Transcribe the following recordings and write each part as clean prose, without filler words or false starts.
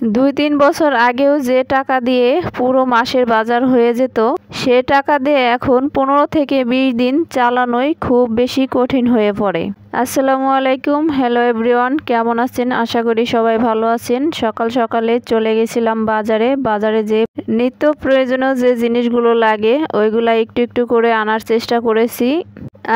2-3 বছর আগেও যে টাকা দিয়ে পুরো মাসের বাজার হয়ে যেত, সে টাকা দিয়ে এখন 15 থেকে 20 দিন চালানোই খুব বেশি কঠিন হয়ে পড়ে। আসসালামু আলাইকুম, হ্যালো এভরিওয়ান, কেমন আছেন? আশা করি সবাই ভালো আছেন। সকাল সকালে চলে গেছিলাম বাজারে যে নিত্য প্রয়োজনীয় যে জিনিসগুলো লাগে ওইগুলা একটু একটু করে আনার চেষ্টা করেছি।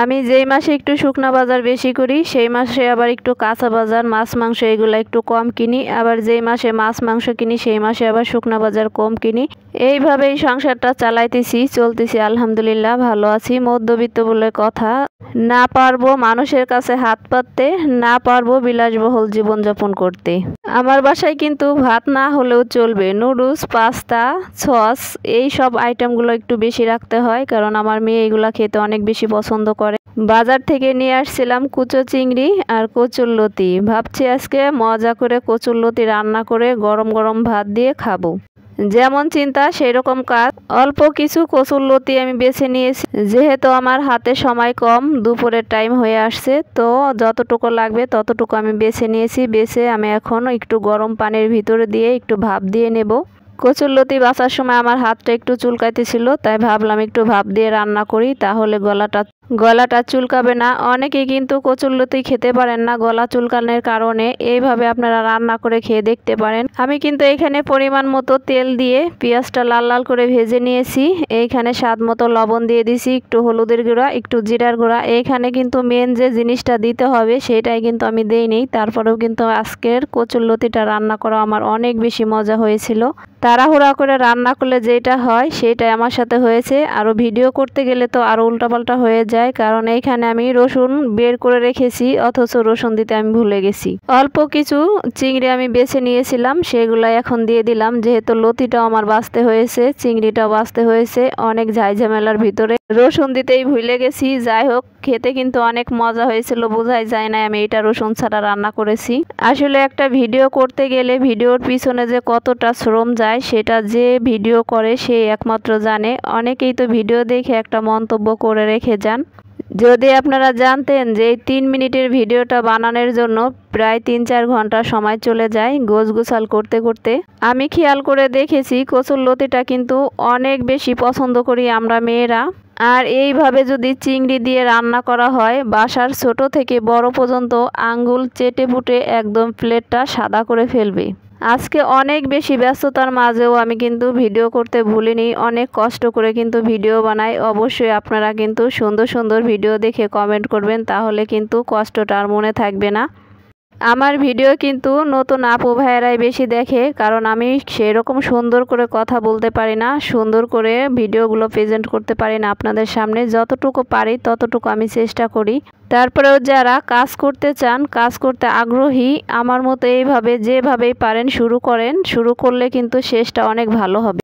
আমি যেই মাসে একটু শুকনা বাজার বেশি করি সেই মাসে আবার একটু কাঁচা বাজার, মাছ মাংস এগুলো একটু কম কিনি। আবার যেই মাসে মাছ মাংস কিনি সেই মাসে আবার শুকনা বাজার কম কিনি। এইভাবেই সংসারটা চালাইতেছি, চলতেছি, আলহামদুলিল্লাহ ভালো আছি। মধ্যবিত্ত বলে কথা, না পারবো মানুষের কাছে হাত পাততে, না পারবো বিলাসবহুল জীবনযাপন করতে। আমার বাসায় কিন্তু ভাত না হলেও চলবে, নুডলস, পাস্তা, সস এই সব আইটেমগুলো একটু বেশি রাখতে হয়, কারণ আমার মেয়ে এগুলা খেতে অনেক বেশি পছন্দ করে। বাজার থেকে নিয়ে আসছিলাম কুচো চিংড়ি আর কচুরলতি। ভাবছি আজকে মজা করে কচুরলতি রান্না করে গরম গরম ভাত দিয়ে খাবো। যেমন চিন্তা সেই রকম কাজ। অল্প কিছু কচুরলতি আমি বেছে নিয়েছি, যেহেতু আমার হাতে সময় কম, দুপুরের টাইম হয়ে আসছে, তো যতটুকু লাগবে ততটুকু আমি বেছে নিয়েছি। বেছে আমি এখন একটু গরম পানির ভিতরে দিয়ে একটু ভাপ দিয়ে নেব। কচুরলতি বাছার সময় আমার হাতটা একটু চুলকাইতেছিল, তাই ভাবলাম একটু ভাপ দিয়ে রান্না করি, তাহলে গলাটা চুলকাবে না। অনেকেই কিন্তু কচুরলতি খেতে পারেন না গলা চুলকানোর কারণে। এইভাবে আপনারা রান্না করে খেয়ে দেখতে পারেন। আমি কিন্তু এখানে পরিমাণ মতো তেল দিয়ে পেঁয়াজটা লাল লাল করে ভেজে নিয়েছি। এইখানে স্বাদ মতো লবণ দিয়ে দিছি, একটু হলুদের গুঁড়া, একটু জিরার গুঁড়া। এইখানে কিন্তু মেন যে জিনিসটা দিতে হবে সেটাই কিন্তু আমি দেইনি। তারপরেও কিন্তু আজকের কচুরলতিটা রান্না করা আমার অনেক বেশি মজা হয়েছিল। তাড়াহুড়া করে রান্না করলে যেটা হয় সেটাই আমার সাথে হয়েছে। আরও ভিডিও করতে গেলে তো আরও উল্টাপাল্টা হয়ে যায়, কারণ এইখানে আমি রসুন বের করে রেখেছি, অথচ রসুন দিতে আমি ভুলে গেছি। অল্প কিছু চিংড়ি আমি বেছে নিয়েছিলাম, সেগুলাই এখন দিয়ে দিলাম। যেহেতু লতিটাও আমার বাছতে হয়েছে, চিংড়িটাও বাছতে হয়েছে, অনেক ঝামেলার ভিতরে রসুন দিতেই ভুলে গেছি। যাই হোক, খেতে কিন্তু অনেক মজা হয়েছিল, বোঝাই যায় না আমি এটা রসুন ছাড়া রান্না করেছি। আসলে একটা ভিডিও করতে গেলে ভিডিওর পিছনে যে কতটা শ্রম যায় সেটা যে ভিডিও করে সে একমাত্র জানে। অনেকেই তো ভিডিও দেখে একটা মন্তব্য করে রেখে যান। যদি আপনারা জানতেন যে এই 3 মিনিটের ভিডিওটা বানানোর জন্য প্রায় 3-4 ঘন্টা সময় চলে যায় গোছগুছাল করতে করতে। আমি খেয়াল করে দেখেছি কচুরলতিটা কিন্তু অনেক বেশি পছন্দ করি আমরা মেয়েরা। আর এইভাবে যদি চিংড়ি দিয়ে রান্না করা হয়, বাসার ছোট থেকে বড় পর্যন্ত আঙ্গুল চেটে পুটে একদম প্লেটটা সাদা করে ফেলবে। আজকে অনেক বেশি ব্যস্ততার মাঝেও আমি কিন্তু ভিডিও করতে ভুলিনি, অনেক কষ্ট করে কিন্তু ভিডিও বানাই। অবশ্যই আপনারা কিন্তু সুন্দর সুন্দর ভিডিও দেখে কমেন্ট করবেন, তাহলে কিন্তু কষ্টটা আর মনে থাকবে না। আমার ভিডিও কিন্তু নতুন আপু ভাইয়েরাই বেশি দেখে, কারণ আমি সেরকম সুন্দর করে কথা বলতে পারি না, সুন্দর করে ভিডিওগুলো প্রেজেন্ট করতে পারি না আপনাদের সামনে। যতটুকু পারি ততটুকু আমি চেষ্টা করি। তারপরেও যারা কাজ করতে চান, কাজ করতে আগ্রহী, আমার মতো এইভাবে যেভাবেই পারেন শুরু করেন। শুরু করলে কিন্তু শেষটা অনেক ভালো হবে।